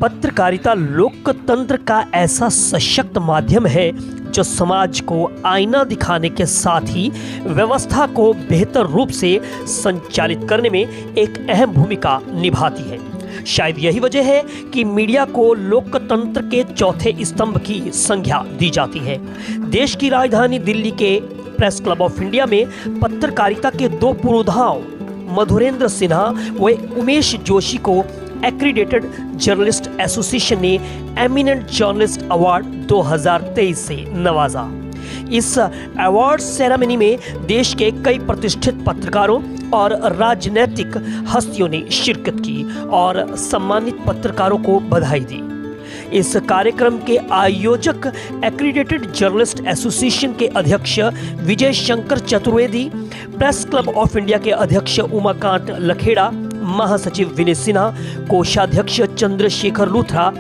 पत्रकारिता लोकतंत्र का ऐसा सशक्त माध्यम है जो समाज को आईना दिखाने के साथ ही व्यवस्था को बेहतर रूप से संचालित करने में एक अहम भूमिका निभाती है। शायद यही वजह है कि मीडिया को लोकतंत्र के चौथे स्तंभ की संज्ञा दी जाती है। देश की राजधानी दिल्ली के प्रेस क्लब ऑफ इंडिया में पत्रकारिता के दो पुरोधाओं मधुरेंद्र सिन्हा व उमेश जोशी को एक्रीडेटेड जर्नलिस्ट एसोसिएशन ने एमिनेंट जर्नलिस्ट अवार्ड 2023 से नवाजा। इस अवार्ड सेरेमनी में देश के कई प्रतिष्ठित पत्रकारों और राजनीतिक हस्तियों ने शिरकत की और सम्मानित पत्रकारों को बधाई दी। इस कार्यक्रम के आयोजक एक्रीडेटेड जर्नलिस्ट एसोसिएशन के अध्यक्ष Vijay Shankar Chaturvedi, press club of India के अध्यक्ष उमाकांत लखेड़ा, महासचिव विनय सिन्हा, कोषाध्यक्ष चंद्रशेखर लूथरा,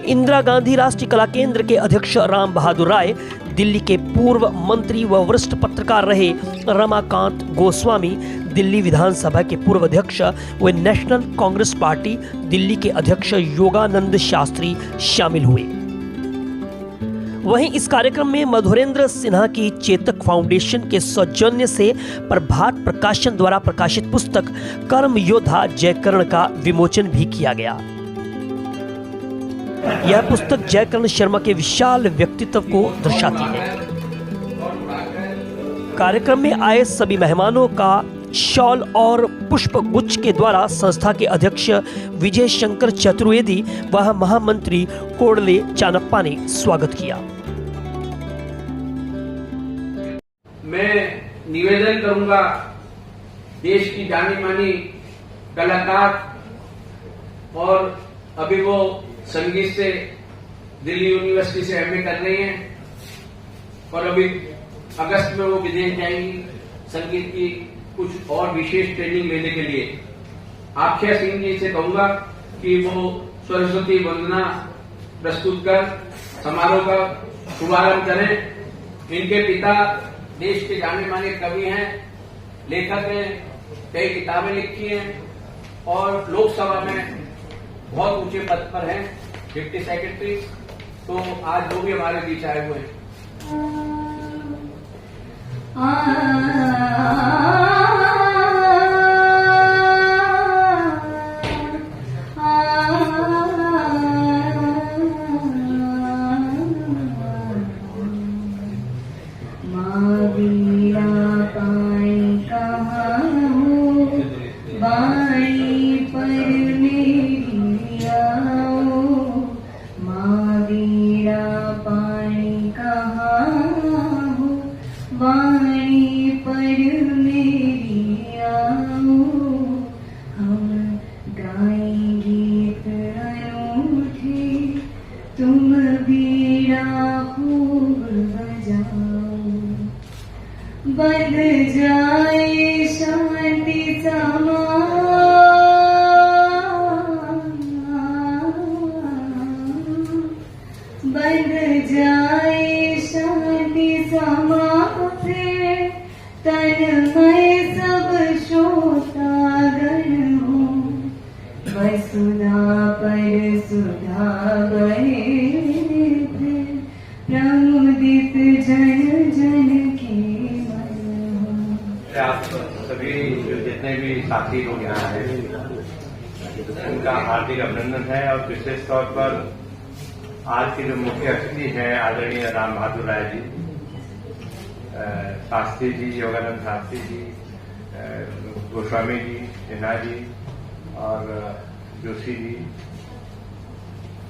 इंदिरा गांधी राष्ट्रीय कला केंद्र के अध्यक्ष राम बहादुर राय, दिल्ली के पूर्व मंत्री व वरिष्ठ पत्रकार रहे रमाकांत गोस्वामी, दिल्ली विधानसभा के पूर्व अध्यक्ष व नेशनल कांग्रेस पार्टी दिल्ली के अध्यक्ष योगानंद शास्त्री शामिल हुए। वहीं इस कार्यक्रम में मधुरेंद्र सिन्हा की चेतक फाउंडेशन के सौजन्य से प्रभात प्रकाशन द्वारा प्रकाशित पुस्तक कर्म योद्धा जयकर्ण का विमोचन भी किया गया। यह पुस्तक जयकर्ण शर्मा के विशाल व्यक्तित्व को दर्शाती है। कार्यक्रम में आए सभी मेहमानों का शॉल और पुष्प गुच्छ के द्वारा संस्था के अध्यक्ष विजय शंकर चतुर्वेदी व महामंत्री कोडले चानप्पा ने स्वागत किया। मैं निवेदन करूंगा, देश की जानी मानी कलाकार और अभी वो संगीत से दिल्ली यूनिवर्सिटी से एमए कर रही हैं और अभी अगस्त में वो विदेश जाएंगी संगीत की कुछ और विशेष ट्रेनिंग लेने के लिए। आख्या सिंह जी से कहूंगा कि वो सरस्वती वंदना प्रस्तुत कर समारोह का शुभारंभ करें। इनके पिता देश के जाने माने कवि हैं, लेखक हैं, कई किताबें लिखी हैं और लोकसभा में बहुत ऊंचे पद पर हैं, डिप्टी सेक्रेटरी। तो आज वो भी हमारे बीच आए हुए हैं। बंध जाए शांतीचा बंध जाए शांतीचा फिर तन्मय सब श्रोतागण हो, वसुधा पर सुधा बने प्रमुदित जन जन के आप सभी जो जितने भी साथी लोग यहाँ हैं उनका हार्दिक अभिनंदन है और विशेष तौर पर आज के जो मुख्य अतिथि हैं आदरणीय राम बहादुर राय जी, शास्त्री जी, योगानंद शास्त्री जी, गोस्वामी जी, सिन्हा जी और जोशी जी,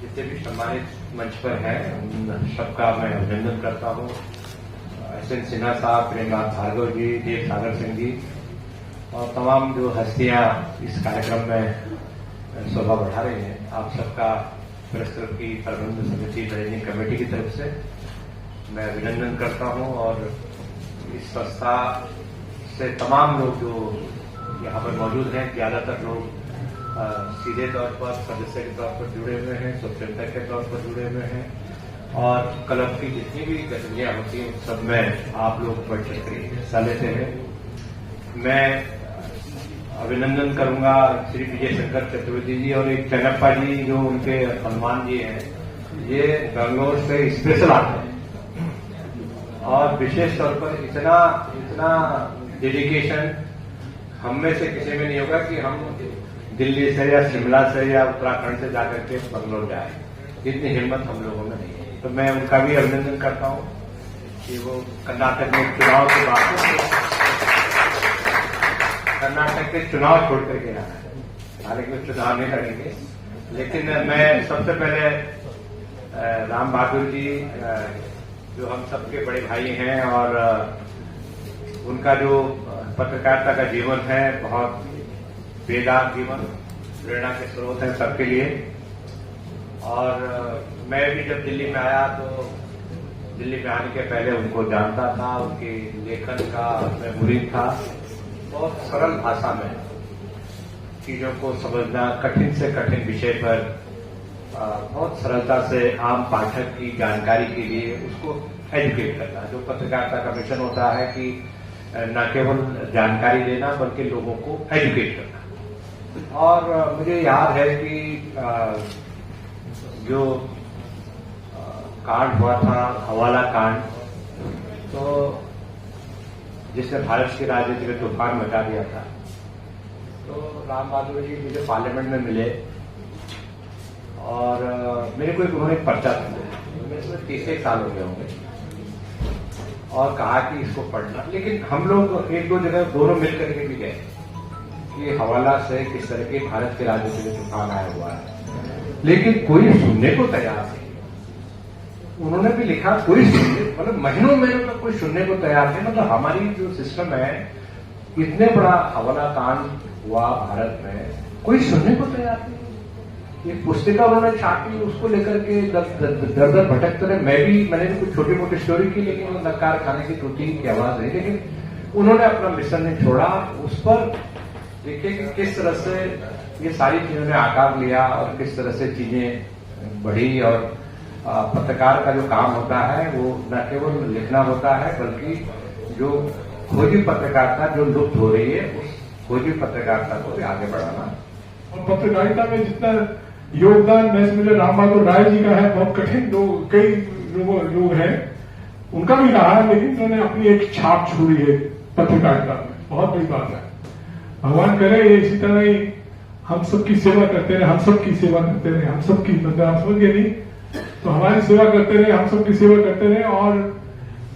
जितने भी सम्मानित मंच पर हैं उन सबका मैं अभिनंदन करता हूँ। एस.एन. सिन्हा साहब, प्रेमनाथ भार्गव जी, देव सागर सिंह जी और तमाम जो हस्तियां इस कार्यक्रम में शोभा बढ़ा रही हैं, आप सबका प्रेस क्लब की प्रबंध समिति मैनेजिंग कमेटी की तरफ से मैं अभिनंदन करता हूं और इस संस्था से तमाम लोग जो यहाँ पर मौजूद हैं, ज्यादातर लोग सीधे तौर पर सदस्य के तौर पर जुड़े हुए हैं, स्वतंत्रता के तौर पर जुड़े हुए हैं और क्लब की जितनी भी गतिविधियां होती हैं सब में आप लोग बढ़ चढ़ कर हिस्सा लेते हैं। मैं अभिनंदन करूंगा श्री विजय शंकर चतुर्थी जी और एक चन्नप्पा जी जो उनके हनुमान जी हैं, ये बेंगलोर से स्पेशल आते हैं और विशेष तौर पर इतना डेडिकेशन हम में से किसी में नहीं होगा कि हम दिल्ली से या शिमला से या उत्तराखंड से जाकर के बेंगलोर जाए, इतनी हिम्मत हम लोगों में नहीं है। तो मैं उनका भी अभिनंदन करता हूं कि वो कर्नाटक में चुनाव के बाद कर्नाटक के चुनाव छोड़ करके आना है। हालांकि वो चुनाव नहीं लड़ेंगे, लेकिन मैं सबसे पहले राम बहादुर जी जो हम सबके बड़े भाई हैं और उनका जो पत्रकारिता का जीवन है बहुत बेदाग जीवन, प्रेरणा के स्रोत है सबके लिए। और मैं भी जब दिल्ली में आया तो दिल्ली में आने के पहले उनको जानता था, उनके लेखन का मैं मुरीद था। बहुत सरल भाषा में चीजों को समझना, कठिन से कठिन विषय पर बहुत सरलता से आम पाठक की जानकारी के लिए उसको एजुकेट करना, जो पत्रकारिता का मिशन होता है कि न केवल जानकारी देना बल्कि लोगों को एजुकेट करना। और मुझे याद है कि जो कांड हुआ था, हवाला कांड, तो जिसने भारत की राजनीति में तूफान मचा दिया था, तो राम बहादुर जी मुझे पार्लियामेंट में मिले और मेरे को उन्होंने एक पर्चा था, मेरे इसमें 30 साल हो गए होंगे, और कहा कि इसको पढ़ना। लेकिन हम लोग एक दो जगह दोनों मिलकर के भी गए कि हवाला से किस तरह के भारत के राजनीति में तूफान आया हुआ है, लेकिन कोई सुनने को तैयार नहीं। उन्होंने भी लिखा कोई सुनने, मतलब महीनों तक कोई सुनने को तैयार नहीं। मतलब हमारी जो सिस्टम है, इतने बड़ा हवाला कांड हुआ भारत में, कोई सुनने को तैयार नहीं। एक पुस्तिका उन्होंने छापी, उसको लेकर के दर दर भटकते रहे। मैंने भी कुछ छोटी मोटी स्टोरी की, लेकिन वो नकार खाने की टूटी की आवाज रही। लेकिन उन्होंने अपना मिशन नहीं छोड़ा। उस पर देखिए कि किस तरह से ये सारी चीजों ने आकार लिया और किस तरह से चीजें बढ़ी। और पत्रकार का जो काम होता है वो न केवल लिखना होता है, बल्कि जो खोजी पत्रकारिता जो लुप्त हो रही है, उस खोजी पत्रकारिता को भी आगे बढ़ाना। और पत्रकारिता में जितना योगदान मैं समझे राम बहादुर राय जी का है, बहुत कठिन लोग, कई लोग हैं, उनका भी रहा है, लेकिन उन्होंने अपनी एक छाप छोड़ी है पत्रकारिता में, बहुत बड़ी बात है। भगवान करे इसी तरह ही हम सबकी सेवा करते रहे, हम सबकी सेवा करते रहे, हम सबकी, मतलब आप समझ गए नहीं, तो हमारी सेवा करते रहे, हम सबकी सेवा करते रहे। और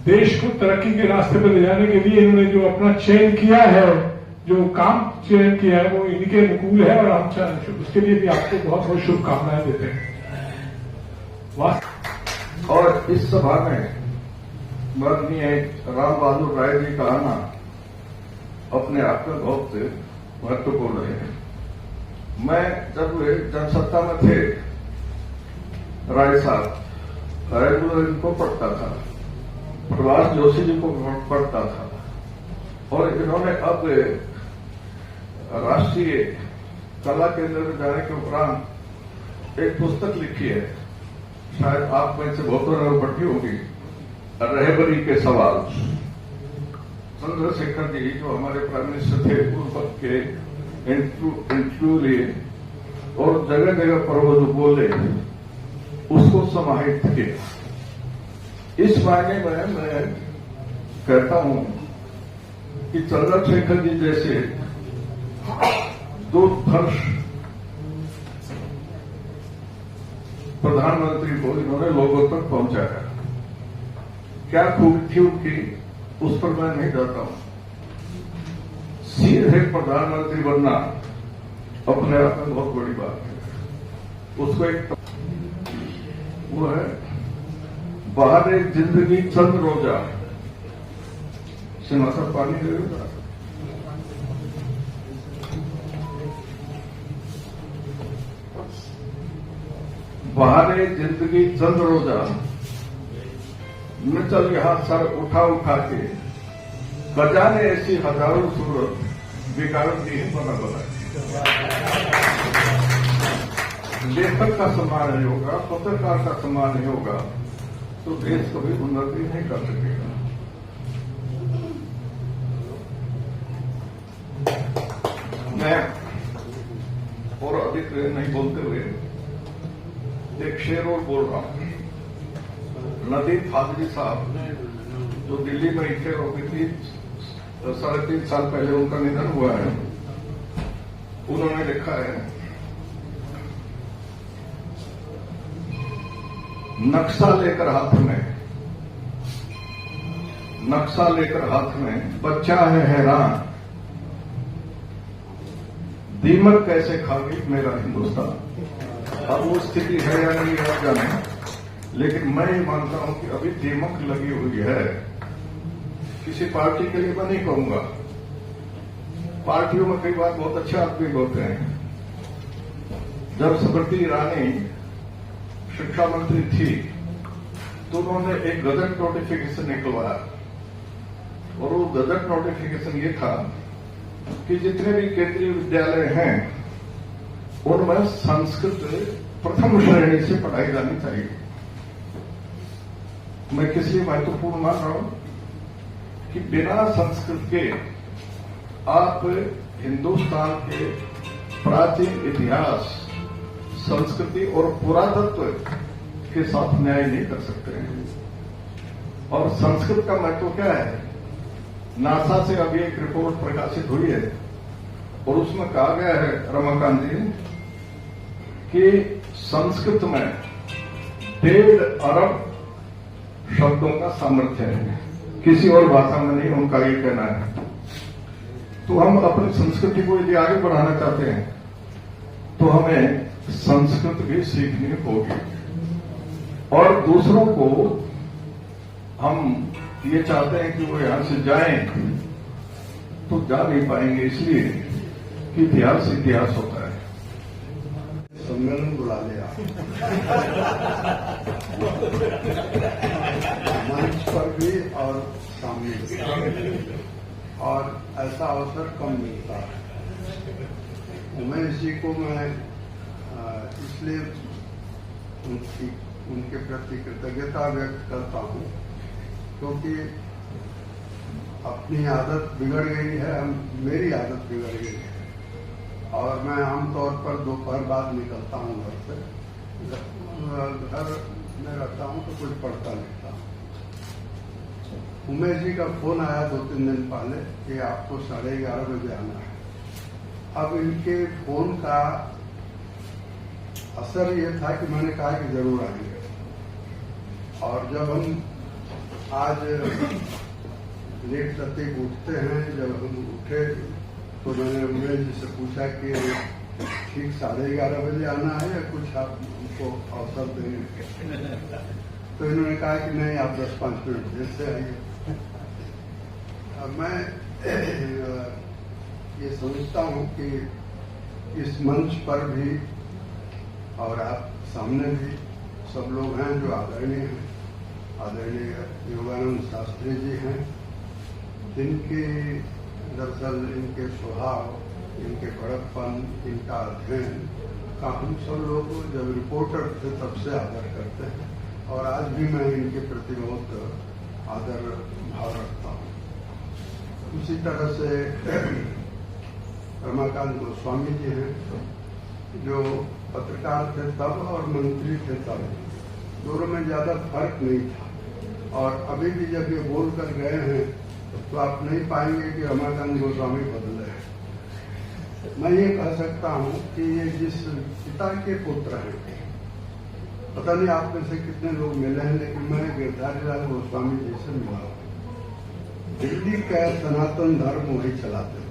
देश को तरक्की के रास्ते पर ले जाने के लिए इन्होंने जो अपना चयन किया है, जो काम चयन किया है, वो इनके अनुकूल है। और हम उसके लिए भी आपको बहुत बहुत शुभकामनाएं देते हैं। और इस सभा में माननीय राम बहादुर राय जी का आना अपने आप में बहुत महत्वपूर्ण है। मैं जब वे जनसत्ता में थे, राय साहब रेगुलर इनको पढ़ता था, प्रहलाद जोशी जी को पढ़ता था, और इन्होंने अब राष्ट्रीय कला केंद्र में जाने के उपरांत एक पुस्तक लिखी है, शायद आप में से बहुतों ने पढ़ी होगी, रहबरी के सवाल। चंद्रशेखर जी जो हमारे प्राइम मिनिस्टर थे, उस वक्त के इंटरव्यू लिए और जगह जगह पर वो जो बोले उसको समाहित किया। इस मायने में मैं कहता हूं कि चंद्रशेखर जी जैसे दूरदर्श प्रधानमंत्री को इन्होंने लोगों तक पहुंचाया। क्या खूबी थी उनकी, उस पर मैं नहीं जाता हूं। सीधे प्रधानमंत्री बनना अपने आप में बहुत बड़ी बात है। उसको एक वो है बाहर जिंदगी चंद रोजा, सिंहासन पानी देगा। बाहर जिंदगी चंद रोजा न चल यहां सर उठा उठा के बजाने ऐसी हजारों सूरत बिगाड़ दी है बना बना। लेखक का सम्मान नहीं होगा, पत्रकार का सम्मान नहीं होगा तो देश कभी उन्नति नहीं कर सकेगा। मैं और अधिक नहीं बोलते हुए एक शेर और बोल रहा हूं। नदीम फाजली साहब जो दिल्ली में इंटेर हो गई थी, 3.5 साल पहले उनका निधन हुआ है। उन्होंने लिखा है, नक्शा लेकर हाथ में बच्चा है हैरान, दीमक कैसे खा गई मेरा हिंदुस्तान। अब वो स्थिति है या नहीं है जाने, लेकिन मैं ये मानता हूं कि अभी दीमक लगी हुई है। किसी पार्टी के लिए मैं नहीं कहूंगा, पार्टियों में कई बार बहुत अच्छे आदमी होते हैं। जब स्मृति ईरानी शिक्षा मंत्री थी तो उन्होंने एक गजट नोटिफिकेशन निकलवाया, और वो गजट नोटिफिकेशन ये था कि जितने भी केंद्रीय विद्यालय हैं उनमें संस्कृत प्रथम श्रेणी से पढ़ाई जानी चाहिए। मैं किस लिए महत्वपूर्ण मान रहा हूं कि बिना संस्कृत के आप हिंदुस्तान के प्राचीन इतिहास, संस्कृति और पुरातत्व के साथ न्याय नहीं कर सकते हैं। और संस्कृत का महत्व क्या है? नासा से अभी एक रिपोर्ट प्रकाशित हुई है और उसमें कहा गया है, रमाकांत जी, कि संस्कृत में 1.5 अरब शब्दों का सामर्थ्य है, किसी और भाषा में नहीं, उनका ये कहना है। तो हम अपनी संस्कृति को यदि आगे बढ़ाना चाहते हैं तो हमें संस्कृत भी सीखनी होगी, और दूसरों को हम ये चाहते हैं कि वो यहां से जाएं तो जा नहीं पाएंगे, इसलिए कि इतिहास होता है। सम्मेलन बुला लिया मंच पर भी और सामने भी, और ऐसा अवसर कम मिलता है। उमेश जी को मैं इसलिए उनके प्रति कृतज्ञता व्यक्त करता हूं क्योंकि अपनी आदत बिगड़ गई है, मेरी आदत बिगड़ गई है, और मैं आमतौर पर दोपहर बाद निकलता हूं घर से। घर में रहता हूं तो कुछ पढ़ता लिखता हूं। उमेश जी का फोन आया 2-3 दिन पहले कि आपको 11:30 बजे आना है। अब इनके फोन का असर ये था कि मैंने कहा कि जरूर आएंगे, और जब हम आज लेट तक उठते हैं, जब हम उठे तो मैंने उमेश जी से पूछा कि ठीक 11:30 बजे आना है या कुछ आप हमको अवसर देंगे? तो इन्होंने कहा कि नहीं, आप 10-5 मिनट देर से आइए। मैं ये समझता हूं कि इस मंच पर भी और आप सामने भी सब लोग हैं जो आदरणीय हैं। आदरणीय योगानंद शास्त्री जी हैं, जिनके दरअसल इनके स्वभाव, इनके बड़प्पन, इनका अध्ययन का हम सब लोग जब रिपोर्टर थे तब से आदर करते हैं, और आज भी मैं इनके प्रति बहुत आदर भाव रखता हूँ। उसी तरह से रमाकांत गोस्वामी जी हैं, जो पत्रकार थे तब और मंत्री थे तब, दोनों में ज्यादा फर्क नहीं था, और अभी भी जब ये बोल कर गए हैं तो आप नहीं पाएंगे कि रमाकांत गोस्वामी बदले हैं। मैं ये कह सकता हूं कि ये जिस पिता के पुत्र हैं, पता नहीं आप में से कितने लोग मिले हैं, लेकिन मैं गिरधारी लाल गोस्वामी जी से मिला हूं। दिल्ली का सनातन धर्म वही चलाते थे।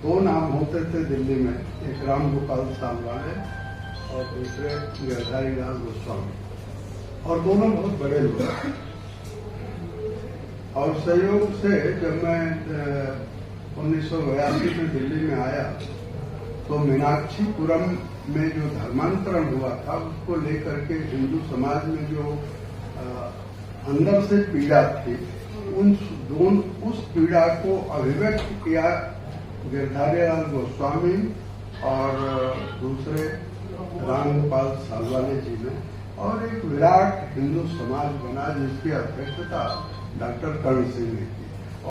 2 नाम होते थे दिल्ली में, एक राम गोपाल सालवाने और दूसरे गिरधारी लाल गोस्वामी, और दोनों बहुत बड़े लोग। और संयोग से जब मैं 1982 में दिल्ली में आया तो मीनाक्षीपुरम में जो धर्मांतरण हुआ था उसको लेकर के हिंदू समाज में जो अंदर से पीड़ा थी, उस पीड़ा को अभिव्यक्त किया गिरधारी लाल गोस्वामी और दूसरे रामगोपाल सालवाने जी ने, और एक विराट हिंदू समाज बना जिसकी अध्यक्षता डॉक्टर कर्ण सिंह ने की।